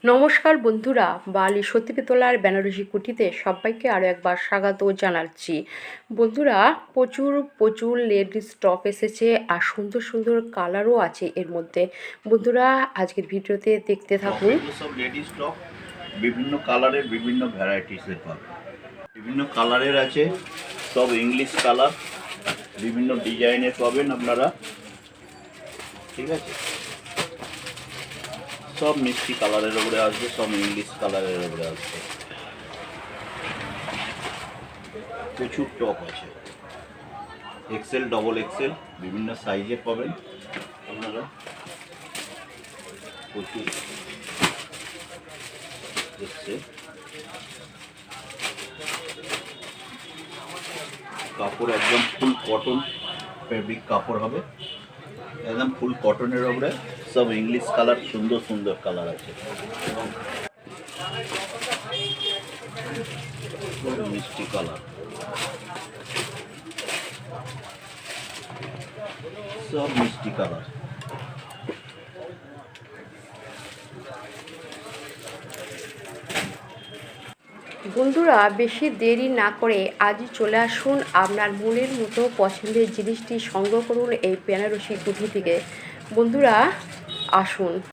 নমস্কার বন্ধুরা, বালি সত্যিপিতলার বেনারসি কুঠিতে সবাইকে আরও একবার স্বাগত জানাচ্ছি। বন্ধুরা, প্রচুর প্রচুর লেডিস টপ এসেছে আর সুন্দর সুন্দর কালারও আছে এর মধ্যে। বন্ধুরা, আজকের ভিডিওতে দেখতে থাকুন। সব লেডিস টপ বিভিন্ন কালারের বিভিন্ন ভ্যারাইটিসের পাবেন। বিভিন্ন কালারের আছে, সব ইংলিশ কালার, বিভিন্ন ডিজাইনের পাবেন আপনারা। ঠিক আছে, সব মিষ্টি কালারের উপরে আসবে, সব ইংলিশ কালারের উপরে আসবে। প্রচুর টপ আছে, এক্সেল, ডবল এক্সেল, বিভিন্ন সাইজের পাবেন আপনারা। প্রচুর এসছে, কাপড় একদম ফুল কটন ফেব্রিক কাপড় হবে, একদম ফুল কটনের উপরে সব ইংলিশ কালার, সুন্দর সুন্দর কালার আছে এবং মিষ্টি কালার, সব মিষ্টি কালার। বন্ধুরা, বেশি দেরি না করে আজই চলে আসুন, আপনার মনের মতো পছন্দের জিনিসটি সংগ্রহ করুন এই বেনারসি কুঠি থেকে। বন্ধুরা, আসুন।